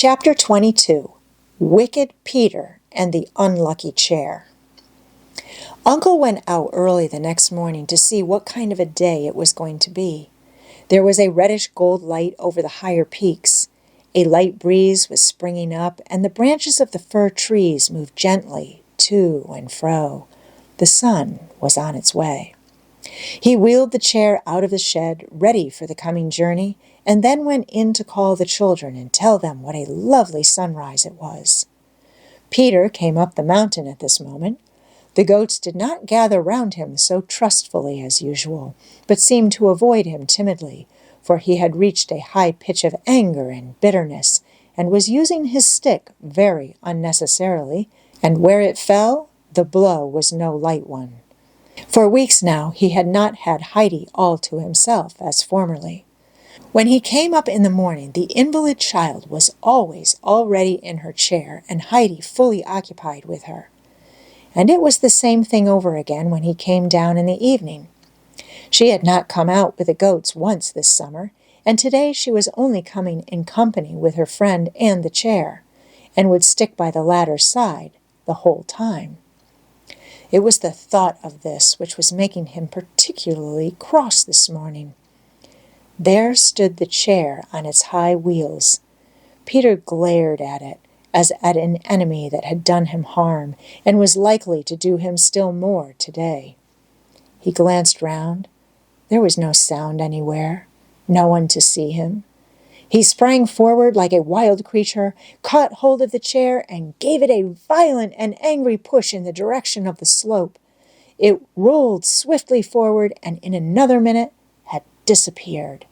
Chapter 22. Wicked Peter and the Unlucky Chair. Uncle went out early the next morning to see what kind of a day it was going to be. There was a reddish gold light over the higher peaks. A light breeze was springing up, and the branches of the fir trees moved gently to and fro. The sun was on its way. He wheeled the chair out of the shed, ready for the coming journey, and then went in to call the children and tell them what a lovely sunrise it was. Peter came up the mountain at this moment. The goats did not gather round him so trustfully as usual, but seemed to avoid him timidly, for he had reached a high pitch of anger and bitterness, and was using his stick very unnecessarily, and where it fell, the blow was no light one. For weeks now he had not had Heidi all to himself, as formerly. When he came up in the morning, the invalid child was always already in her chair, and Heidi fully occupied with her. And it was the same thing over again when he came down in the evening. She had not come out with the goats once this summer, and today she was only coming in company with her friend and the chair, and would stick by the latter's side the whole time. It was the thought of this which was making him particularly cross this morning. There stood the chair on its high wheels. Peter glared at it, as at an enemy that had done him harm, and was likely to do him still more today. He glanced round. There was no sound anywhere, no one to see him. He sprang forward like a wild creature, caught hold of the chair, and gave it a violent and angry push in the direction of the slope. It rolled swiftly forward, and in another minute had disappeared.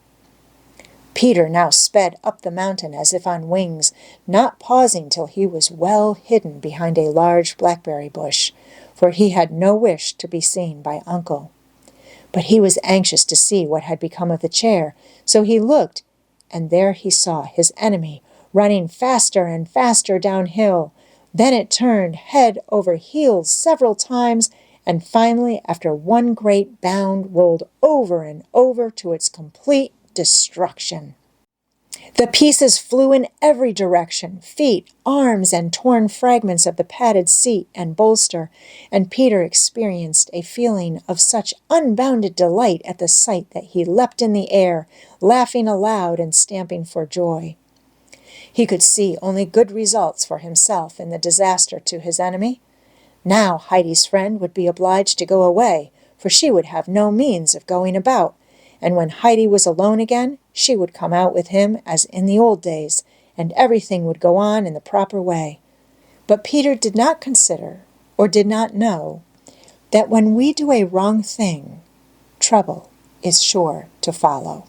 Peter now sped up the mountain as if on wings, not pausing till he was well hidden behind a large blackberry bush, for he had no wish to be seen by Uncle. But he was anxious to see what had become of the chair, so he looked, and there he saw his enemy running faster and faster downhill. Then it turned head over heels several times, and finally, after one great bound, rolled over and over to its complete destruction. The pieces flew in every direction, feet, arms, and torn fragments of the padded seat and bolster, and Peter experienced a feeling of such unbounded delight at the sight that he leapt in the air, laughing aloud and stamping for joy. He could see only good results for himself in the disaster to his enemy. Now Heidi's friend would be obliged to go away, for she would have no means of going about, and when Heidi was alone again, she would come out with him as in the old days, and everything would go on in the proper way. But Peter did not consider, or did not know, that when we do a wrong thing, trouble is sure to follow.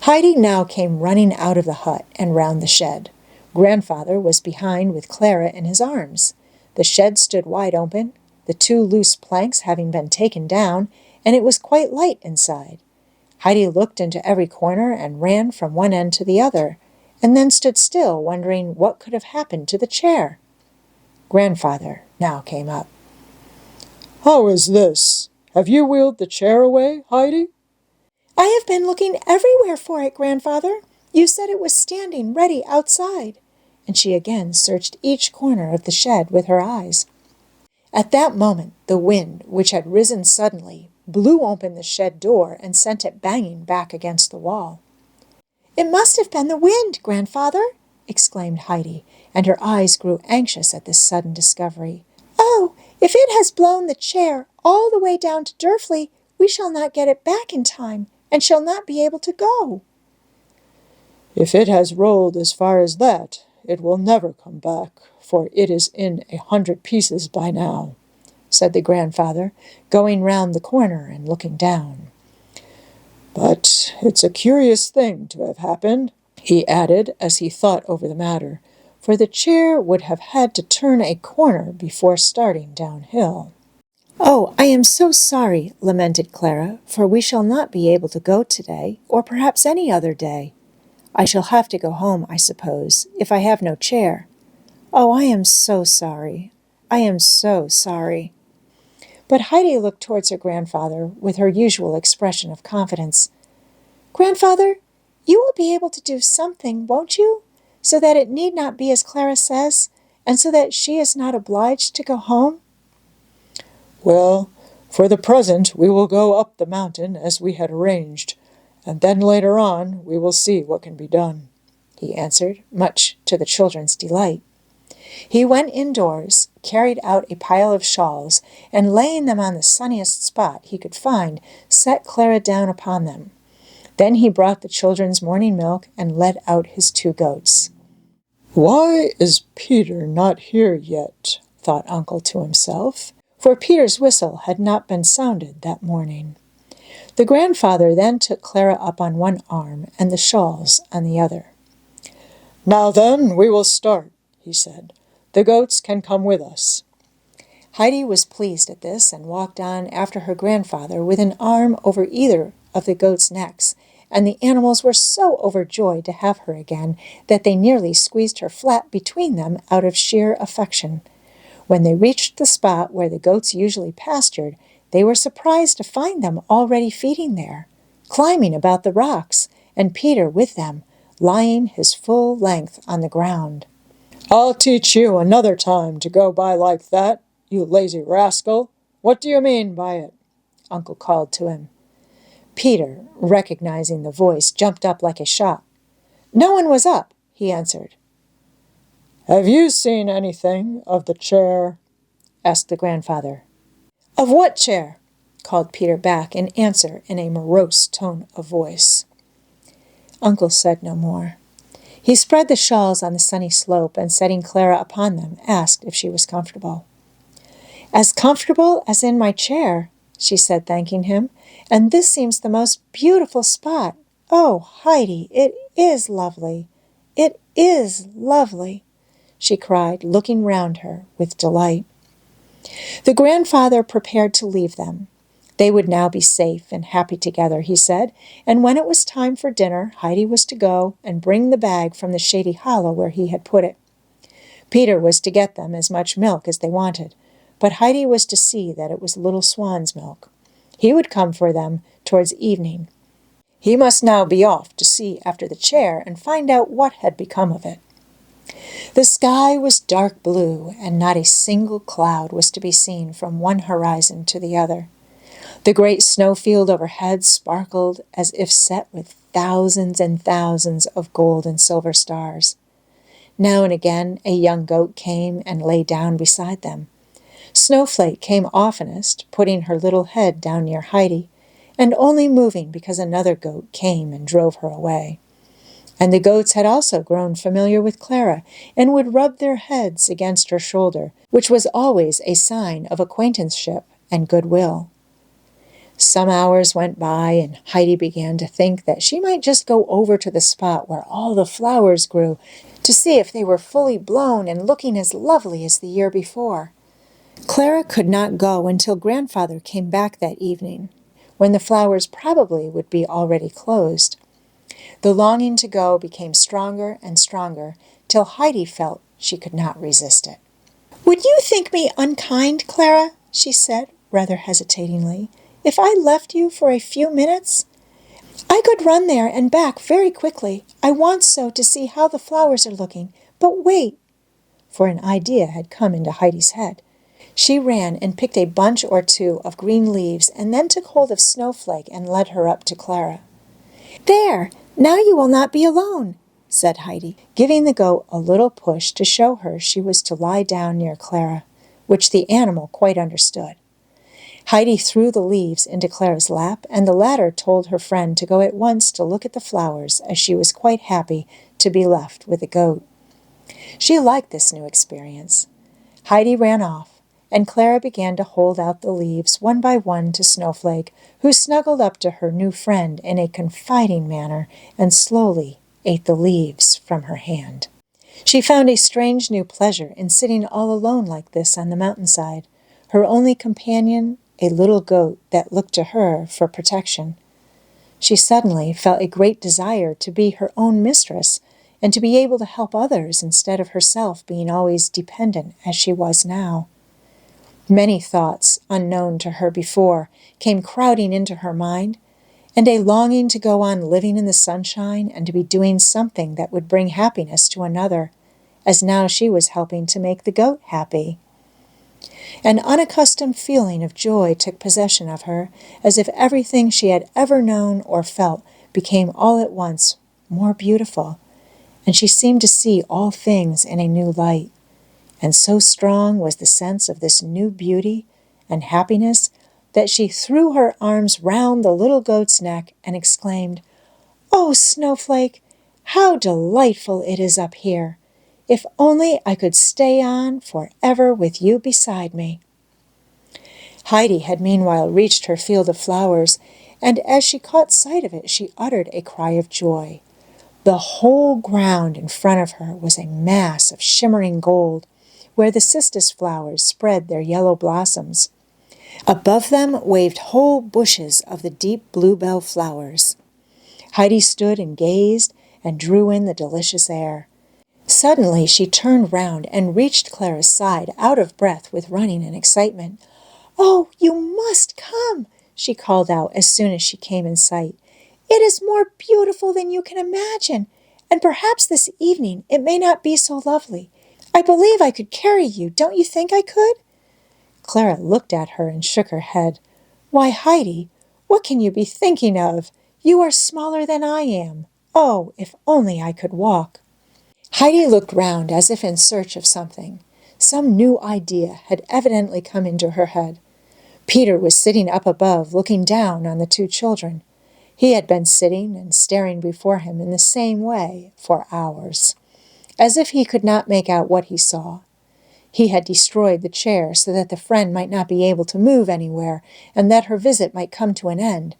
Heidi now came running out of the hut and round the shed. Grandfather was behind with Clara in his arms. The shed stood wide open, the two loose planks having been taken down, and it was quite light inside. Heidi looked into every corner and ran from one end to the other, and then stood still, wondering what could have happened to the chair. Grandfather now came up. "How is this? Have you wheeled the chair away, Heidi?" "I have been looking everywhere for it, Grandfather. You said it was standing ready outside." And she again searched each corner of the shed with her eyes. At that moment, the wind, which had risen suddenly, blew open the shed door and sent it banging back against the wall. "It must have been the wind, Grandfather," exclaimed Heidi, and her eyes grew anxious at this sudden discovery. "Oh, if it has blown the chair all the way down to Durfley, we shall not get it back in time, and shall not be able to go." "If it has rolled as far as that, it will never come back, for it is in 100 pieces by now," said the grandfather, going round the corner and looking down. "But it's a curious thing to have happened," he added as he thought over the matter, for the chair would have had to turn a corner before starting downhill. "Oh, I am so sorry," lamented Clara, "for we shall not be able to go today, or perhaps any other day. I shall have to go home, I suppose, if I have no chair. Oh, I am so sorry. I am so sorry." But Heidi looked towards her grandfather with her usual expression of confidence. "Grandfather, you will be able to do something, won't you? so that it need not be as Clara says, and so that she is not obliged to go home?" "Well, for the present we will go up the mountain as we had arranged, and then later on we will see what can be done," he answered, much to the children's delight. He went indoors, carried out a pile of shawls, and laying them on the sunniest spot he could find, set Clara down upon them. Then he brought the children's morning milk and led out his 2 goats. "Why is Peter not here yet?" thought Uncle to himself, for Peter's whistle had not been sounded that morning. The grandfather then took Clara up on one arm and the shawls on the other. "Now then, we will start," he said. "The goats can come with us." Heidi was pleased at this and walked on after her grandfather with an arm over either of the goats' necks, and the animals were so overjoyed to have her again that they nearly squeezed her flat between them out of sheer affection. When they reached the spot where the goats usually pastured, they were surprised to find them already feeding there, climbing about the rocks, and Peter with them, lying his full length on the ground. "I'll teach you another time to go by like that, you lazy rascal. What do you mean by it?" Uncle called to him. Peter, recognizing the voice, jumped up like a shot. "No one was up," he answered. "Have you seen anything of the chair?" asked the grandfather. "Of what chair?" called Peter back in answer in a morose tone of voice. Uncle said no more. He spread the shawls on the sunny slope and, setting Clara upon them, asked if she was comfortable. "As comfortable as in my chair," she said, thanking him, "and this seems the most beautiful spot. Oh, Heidi, it is lovely. It is lovely," she cried, looking round her with delight. The grandfather prepared to leave them. They would now be safe and happy together, he said, and when it was time for dinner, Heidi was to go and bring the bag from the shady hollow where he had put it. Peter was to get them as much milk as they wanted, but Heidi was to see that it was little swan's milk. He would come for them towards evening. He must now be off to see after the chair and find out what had become of it. The sky was dark blue, and not a single cloud was to be seen from one horizon to the other. The great snowfield overhead sparkled as if set with thousands and thousands of gold and silver stars. Now and again a young goat came and lay down beside them. Snowflake came oftenest, putting her little head down near Heidi, and only moving because another goat came and drove her away. And the goats had also grown familiar with Clara, and would rub their heads against her shoulder, which was always a sign of acquaintanceship and goodwill. Some hours went by, and Heidi began to think that she might just go over to the spot where all the flowers grew, to see if they were fully blown and looking as lovely as the year before. Clara could not go until grandfather came back that evening, when the flowers probably would be already closed. The longing to go became stronger and stronger, till Heidi felt she could not resist it. "Would you think me unkind, Clara?" she said, rather hesitatingly, "if I left you for a few minutes? I could run there and back very quickly. I want so to see how the flowers are looking. But wait," for an idea had come into Heidi's head. She ran and picked a bunch or two of green leaves, and then took hold of Snowflake and led her up to Clara. "There, now you will not be alone," said Heidi, giving the goat a little push to show her she was to lie down near Clara, which the animal quite understood. Heidi threw the leaves into Clara's lap, and the latter told her friend to go at once to look at the flowers, as she was quite happy to be left with the goat. She liked this new experience. Heidi ran off, and Clara began to hold out the leaves one by one to Snowflake, who snuggled up to her new friend in a confiding manner and slowly ate the leaves from her hand. She found a strange new pleasure in sitting all alone like this on the mountainside, her only companion a little goat that looked to her for protection. She suddenly felt a great desire to be her own mistress and to be able to help others instead of herself being always dependent as she was now. Many thoughts, unknown to her before, came crowding into her mind, and a longing to go on living in the sunshine and to be doing something that would bring happiness to another, as now she was helping to make the goat happy. An unaccustomed feeling of joy took possession of her, as if everything she had ever known or felt became all at once more beautiful, and she seemed to see all things in a new light. And so strong was the sense of this new beauty and happiness that she threw her arms round the little goat's neck and exclaimed, "Oh, Snowflake, how delightful it is up here! If only I could stay on forever with you beside me." Heidi had meanwhile reached her field of flowers, and as she caught sight of it, she uttered a cry of joy. The whole ground in front of her was a mass of shimmering gold, where the cistus flowers spread their yellow blossoms. Above them waved whole bushes of the deep bluebell flowers. Heidi stood and gazed and drew in the delicious air. Suddenly she turned round and reached Clara's side, out of breath with running and excitement. "Oh, you must come!" she called out as soon as she came in sight. "It is more beautiful than you can imagine, and perhaps this evening it may not be so lovely. I believe I could carry you. Don't you think I could?" Clara looked at her and shook her head. "Why, Heidi, what can you be thinking of? You are smaller than I am. Oh, if only I could walk." Heidi looked round as if in search of something. Some new idea had evidently come into her head. Peter was sitting up above, looking down on the two children. He had been sitting and staring before him in the same way for hours, as if he could not make out what he saw. He had destroyed the chair so that the friend might not be able to move anywhere, and that her visit might come to an end.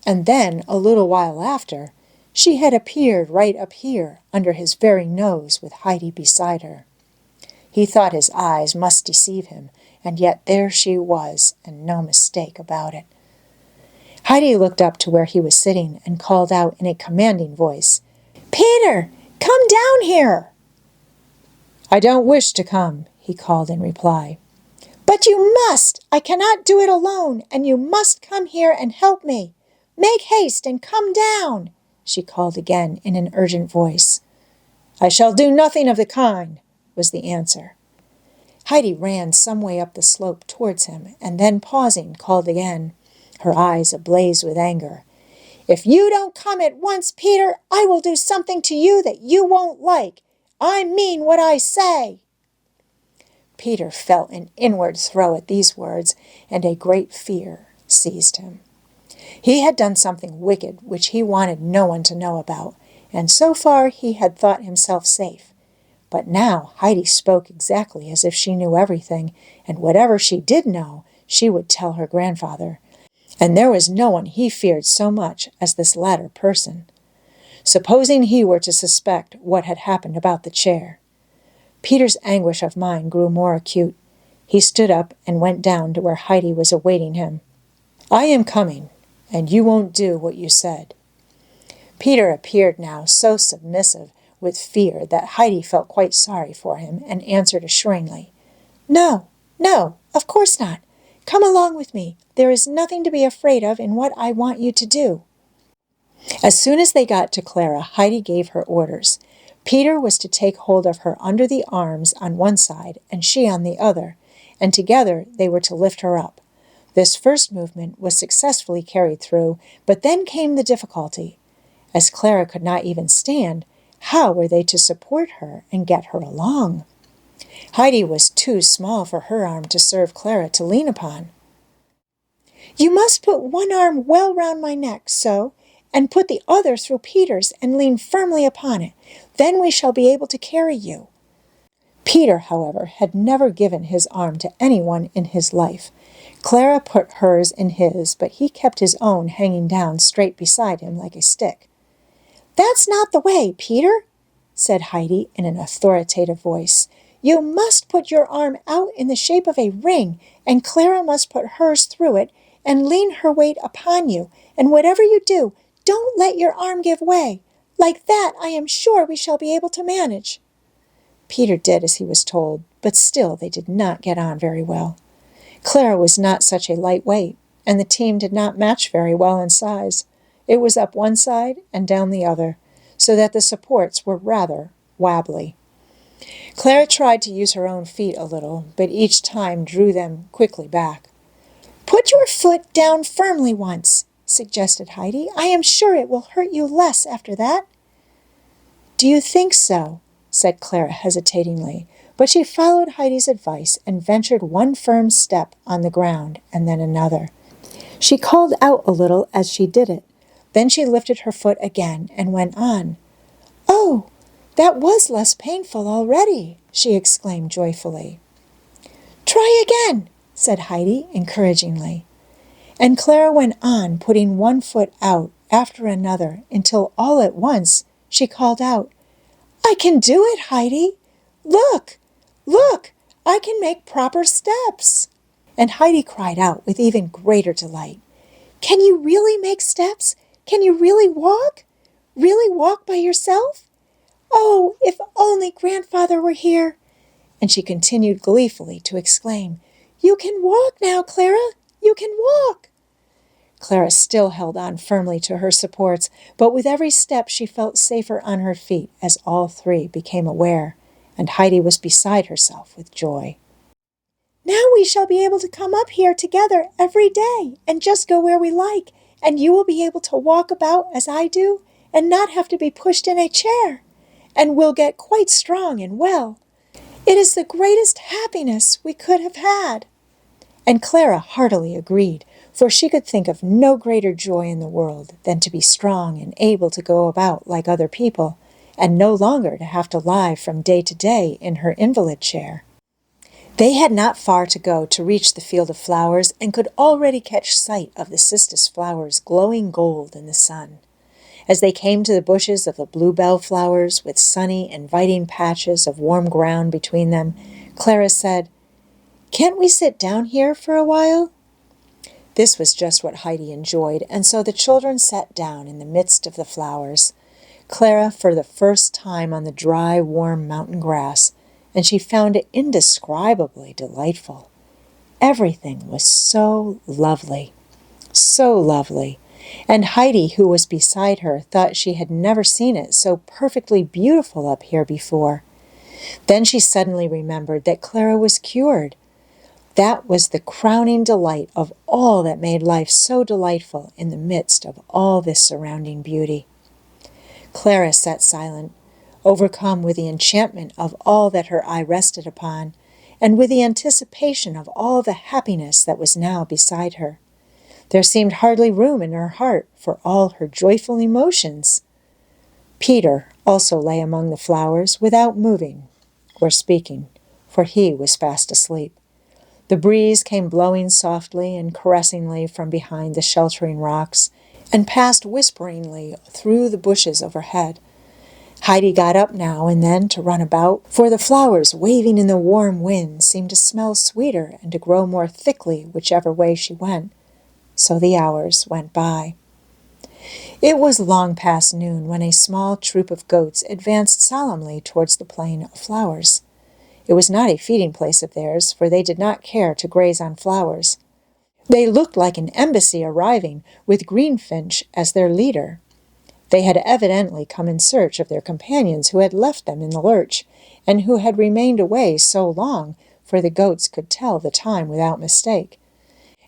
And then, a little while after, she had appeared right up here, under his very nose, with Heidi beside her. He thought his eyes must deceive him, and yet there she was, and no mistake about it. Heidi looked up to where he was sitting and called out in a commanding voice, "Peter, come down here!" "I don't wish to come," he called in reply. "But you must! I cannot do it alone, and you must come here and help me. Make haste and come down," she called again in an urgent voice. "I shall do nothing of the kind," was the answer. Heidi ran some way up the slope towards him, and then pausing, called again, her eyes ablaze with anger. "If you don't come at once, Peter, I will do something to you that you won't like. I mean what I say." Peter felt an inward throe at these words, and a great fear seized him. He had done something wicked which he wanted no one to know about, and so far he had thought himself safe. But now Heidi spoke exactly as if she knew everything, and whatever she did know, she would tell her grandfather. And there was no one he feared so much as this latter person. Supposing he were to suspect what had happened about the chair. Peter's anguish of mind grew more acute. He stood up and went down to where Heidi was awaiting him. "I am coming, and you won't do what you said." Peter appeared now so submissive with fear that Heidi felt quite sorry for him and answered assuringly, "No, no, of course not. Come along with me. There is nothing to be afraid of in what I want you to do." As soon as they got to Clara, Heidi gave her orders. Peter was to take hold of her under the arms on one side and she on the other, and together they were to lift her up. This first movement was successfully carried through, but then came the difficulty. As Clara could not even stand, how were they to support her and get her along? Heidi was too small for her arm to serve Clara to lean upon. "You must put one arm well round my neck, so, and put the other through Peter's and lean firmly upon it. Then we shall be able to carry you." Peter, however, had never given his arm to anyone in his life. Clara put hers in his, but he kept his own hanging down straight beside him like a stick. "That's not the way, Peter," said Heidi in an authoritative voice. "You must put your arm out in the shape of a ring, and Clara must put hers through it and lean her weight upon you, and whatever you do, don't let your arm give way. Like that, I am sure we shall be able to manage." Peter did as he was told, but still they did not get on very well. Clara was not such a light weight, and the team did not match very well in size. It was up one side and down the other, so that the supports were rather wobbly. Clara tried to use her own feet a little, but each time drew them quickly back. "Put your foot down firmly once," suggested Heidi. "I am sure it will hurt you less after that." "Do you think so?" said Clara hesitatingly, but she followed Heidi's advice and ventured one firm step on the ground and then another. She called out a little as she did it. Then she lifted her foot again and went on. "Oh, that was less painful already," she exclaimed joyfully. "Try again," said Heidi encouragingly. And Clara went on, putting one foot out after another, until all at once she called out, "I can do it, Heidi! Look, look, I can make proper steps!" And Heidi cried out with even greater delight, "Can you really make steps? Can you really walk? Really walk by yourself? Oh, if only Grandfather were here!" And she continued gleefully to exclaim, "You can walk now, Clara! You can walk!" Clara still held on firmly to her supports, but with every step she felt safer on her feet as all three became aware, and Heidi was beside herself with joy. "Now we shall be able to come up here together every day and just go where we like, and you will be able to walk about as I do and not have to be pushed in a chair, and we'll get quite strong and well. It is the greatest happiness we could have had." And Clara heartily agreed, for she could think of no greater joy in the world than to be strong and able to go about like other people, and no longer to have to lie from day to day in her invalid chair. They had not far to go to reach the field of flowers, and could already catch sight of the cistus flowers glowing gold in the sun. As they came to the bushes of the bluebell flowers, with sunny, inviting patches of warm ground between them, Clara said, "Can't we sit down here for a while?" This was just what Heidi enjoyed, and so the children sat down in the midst of the flowers. Clara for the first time on the dry, warm mountain grass, and she found it indescribably delightful. Everything was so lovely, and Heidi, who was beside her, thought she had never seen it so perfectly beautiful up here before. Then she suddenly remembered that Clara was cured. That was the crowning delight of all that made life so delightful in the midst of all this surrounding beauty. Clara sat silent, overcome with the enchantment of all that her eye rested upon, and with the anticipation of all the happiness that was now beside her. There seemed hardly room in her heart for all her joyful emotions. Peter also lay among the flowers without moving or speaking, for he was fast asleep. The breeze came blowing softly and caressingly from behind the sheltering rocks, and passed whisperingly through the bushes overhead. Heidi got up now and then to run about, for the flowers waving in the warm wind seemed to smell sweeter and to grow more thickly whichever way she went. So the hours went by. It was long past noon when a small troop of goats advanced solemnly towards the plain of flowers. It was not a feeding place of theirs, for they did not care to graze on flowers. They looked like an embassy arriving, with Greenfinch as their leader. They had evidently come in search of their companions who had left them in the lurch, and who had remained away so long, for the goats could tell the time without mistake.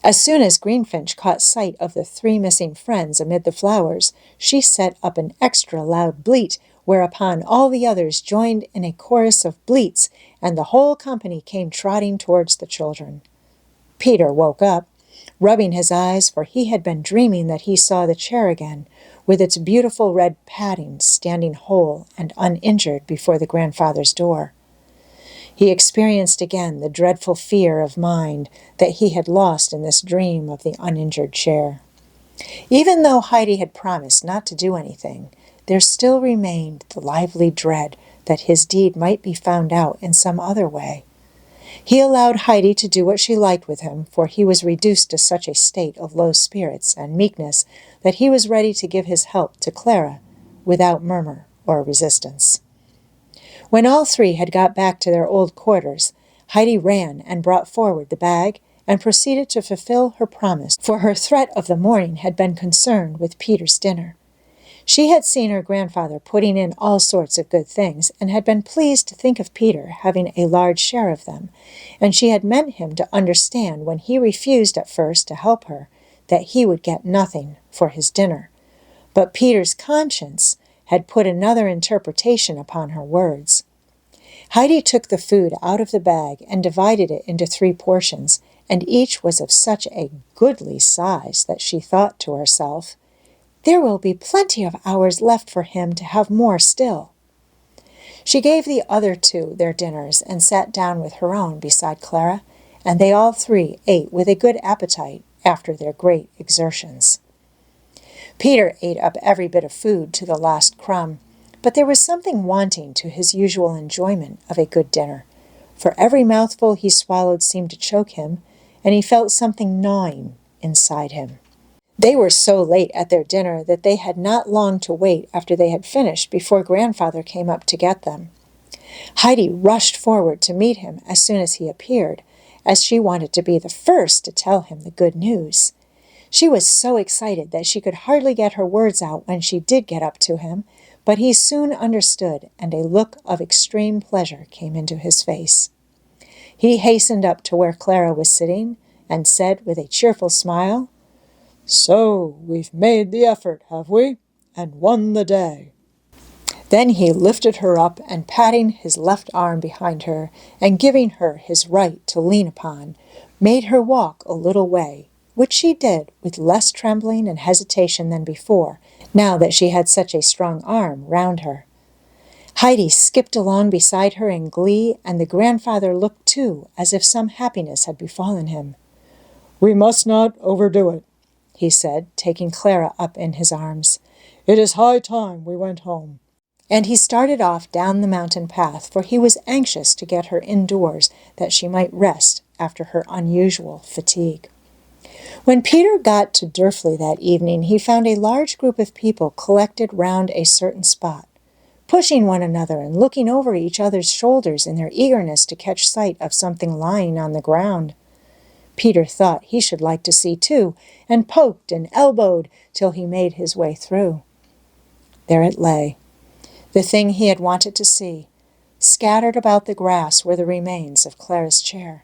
As soon as Greenfinch caught sight of the three missing friends amid the flowers, she set up an extra loud bleat, whereupon all the others joined in a chorus of bleats, and the whole company came trotting towards the children. Peter woke up, rubbing his eyes, for he had been dreaming that he saw the chair again, with its beautiful red padding standing whole and uninjured before the grandfather's door. He experienced again the dreadful fear of mind that he had lost in this dream of the uninjured chair. Even though Heidi had promised not to do anything, there still remained the lively dread that his deed might be found out in some other way. He allowed Heidi to do what she liked with him, for he was reduced to such a state of low spirits and meekness that he was ready to give his help to Clara without murmur or resistance. When all three had got back to their old quarters, Heidi ran and brought forward the bag and proceeded to fulfill her promise, for her threat of the morning had been concerned with Peter's dinner. She had seen her grandfather putting in all sorts of good things, and had been pleased to think of Peter having a large share of them, and she had meant him to understand when he refused at first to help her that he would get nothing for his dinner. But Peter's conscience had put another interpretation upon her words. Heidi took the food out of the bag and divided it into 3 portions, and each was of such a goodly size that she thought to herself, "There will be plenty of hours left for him to have more still." She gave the other 2 their dinners and sat down with her own beside Clara, and they all 3 ate with a good appetite after their great exertions. Peter ate up every bit of food to the last crumb, but there was something wanting to his usual enjoyment of a good dinner, for every mouthful he swallowed seemed to choke him, and he felt something gnawing inside him. They were so late at their dinner that they had not long to wait after they had finished before Grandfather came up to get them. Heidi rushed forward to meet him as soon as he appeared, as she wanted to be the first to tell him the good news. She was so excited that she could hardly get her words out when she did get up to him, but he soon understood, and a look of extreme pleasure came into his face. He hastened up to where Clara was sitting, and said with a cheerful smile, "So we've made the effort, have we, and won the day?" Then he lifted her up, and patting his left arm behind her, and giving her his right to lean upon, made her walk a little way, which she did with less trembling and hesitation than before, now that she had such a strong arm round her. Heidi skipped along beside her in glee, and the grandfather looked too, as if some happiness had befallen him. "We must not overdo it," he said, taking Clara up in his arms. "It is high time we went home." And he started off down the mountain path, for he was anxious to get her indoors that she might rest after her unusual fatigue. When Peter got to Durfley that evening, he found a large group of people collected round a certain spot, pushing one another and looking over each other's shoulders in their eagerness to catch sight of something lying on the ground. Peter thought he should like to see too, and poked and elbowed till he made his way through. There it lay, the thing he had wanted to see. Scattered about the grass were the remains of Clara's chair,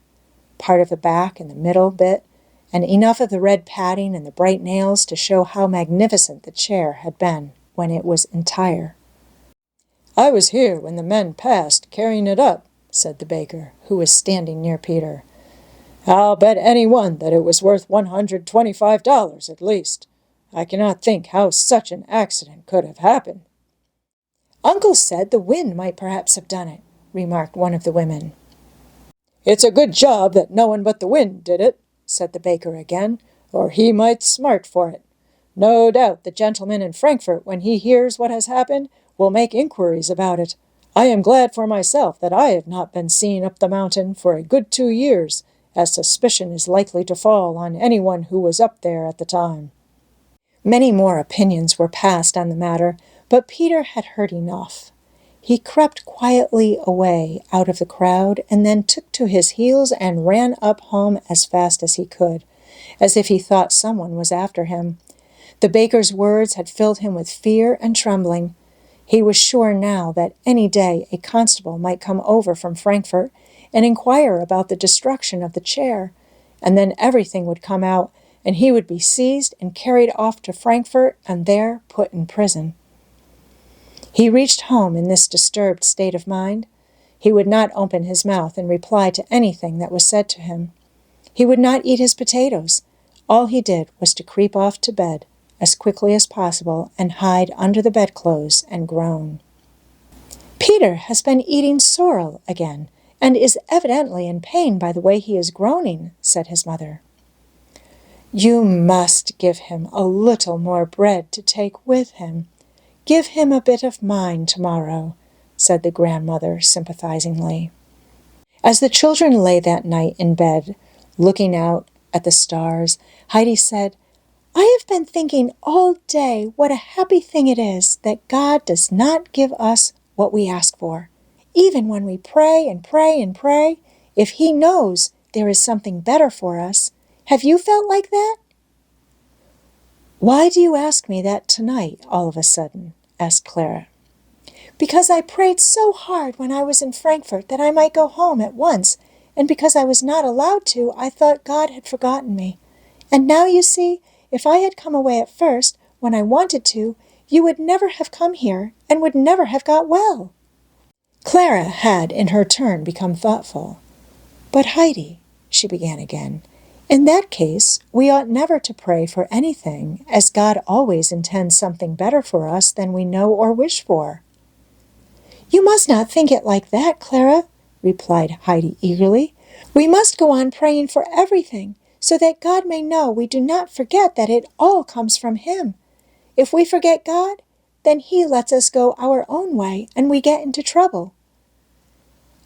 part of the back and the middle bit, and enough of the red padding and the bright nails to show how magnificent the chair had been when it was entire. "I was here when the men passed, carrying it up," said the baker, who was standing near Peter. "I'll bet anyone that it was worth $125 at least. I cannot think how such an accident could have happened." "Uncle said the wind might perhaps have done it," remarked one of the women. "It's a good job that no one but the wind did it," said the baker again, "or he might smart for it. No doubt the gentleman in Frankfurt, when he hears what has happened, will make inquiries about it. I am glad for myself that I have not been seen up the mountain for a good 2 years, as suspicion is likely to fall on anyone who was up there at the time." Many more opinions were passed on the matter, but Peter had heard enough. He crept quietly away out of the crowd, and then took to his heels and ran up home as fast as he could, as if he thought someone was after him. The baker's words had filled him with fear and trembling. He was sure now that any day a constable might come over from Frankfurt and inquire about the destruction of the chair, and then everything would come out, and he would be seized and carried off to Frankfurt and there put in prison. He reached home in this disturbed state of mind. He would not open his mouth in reply to anything that was said to him. He would not eat his potatoes. All he did was to creep off to bed as quickly as possible and hide under the bedclothes and groan. "Peter has been eating sorrel again, and is evidently in pain by the way he is groaning," said his mother. "You must give him a little more bread to take with him. Give him a bit of mine tomorrow," said the grandmother sympathizingly. As the children lay that night in bed, looking out at the stars, Heidi said, "I have been thinking all day what a happy thing it is that God does not give us what we ask for. Even when we pray and pray and pray, if he knows there is something better for us. Have you felt like that?" "Why do you ask me that tonight, all of a sudden?" asked Clara. "Because I prayed so hard when I was in Frankfurt that I might go home at once, and because I was not allowed to, I thought God had forgotten me. And now you see, if I had come away at first, when I wanted to, you would never have come here and would never have got well." Clara had, in her turn, become thoughtful. "But Heidi," she began again, "in that case, we ought never to pray for anything, as God always intends something better for us than we know or wish for." "You must not think it like that, Clara," replied Heidi eagerly. "We must go on praying for everything, so that God may know we do not forget that it all comes from Him. If we forget God, then He lets us go our own way, and we get into trouble."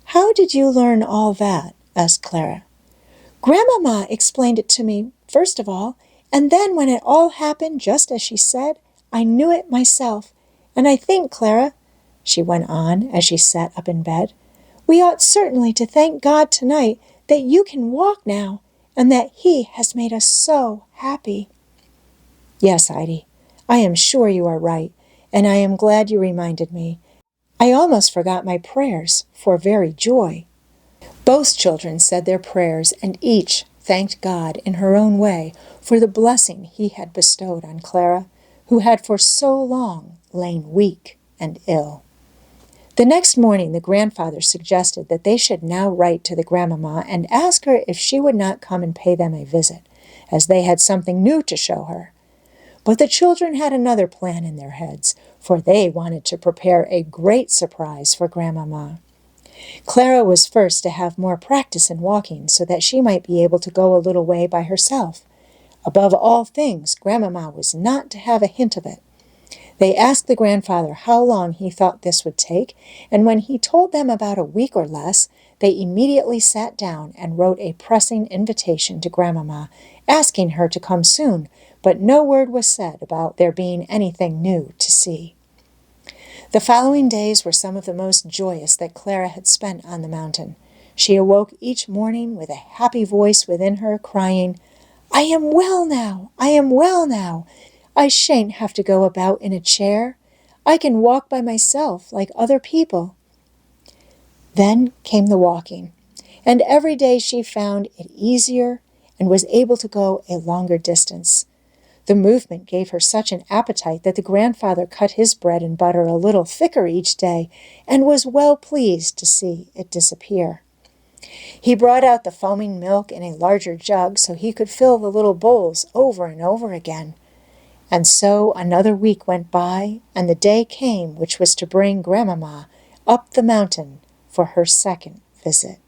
"How did you learn all that?" asked Clara. "Grandmama explained it to me, first of all, and then when it all happened just as she said, I knew it myself. And I think, Clara," she went on as she sat up in bed, "we ought certainly to thank God tonight that you can walk now, and that He has made us so happy." "Yes, Heidi, I am sure you are right, and I am glad you reminded me. I almost forgot my prayers for very joy." Both children said their prayers, and each thanked God in her own way for the blessing He had bestowed on Clara, who had for so long lain weak and ill. The next morning the grandfather suggested that they should now write to the grandmamma and ask her if she would not come and pay them a visit, as they had something new to show her. But the children had another plan in their heads, for they wanted to prepare a great surprise for Grandmamma. Clara was first to have more practice in walking, so that she might be able to go a little way by herself. Above all things, Grandmamma was not to have a hint of it. They asked the grandfather how long he thought this would take, and when he told them about a week or less, they immediately sat down and wrote a pressing invitation to Grandmamma, asking her to come soon, but no word was said about there being anything new to see. The following days were some of the most joyous that Clara had spent on the mountain. She awoke each morning with a happy voice within her, crying, "I am well now! I am well now! I shan't have to go about in a chair. I can walk by myself like other people." Then came the walking, and every day she found it easier and was able to go a longer distance. The movement gave her such an appetite that the grandfather cut his bread and butter a little thicker each day and was well pleased to see it disappear. He brought out the foaming milk in a larger jug so he could fill the little bowls over and over again. And so another week went by, and the day came which was to bring Grandmamma up the mountain for her second visit.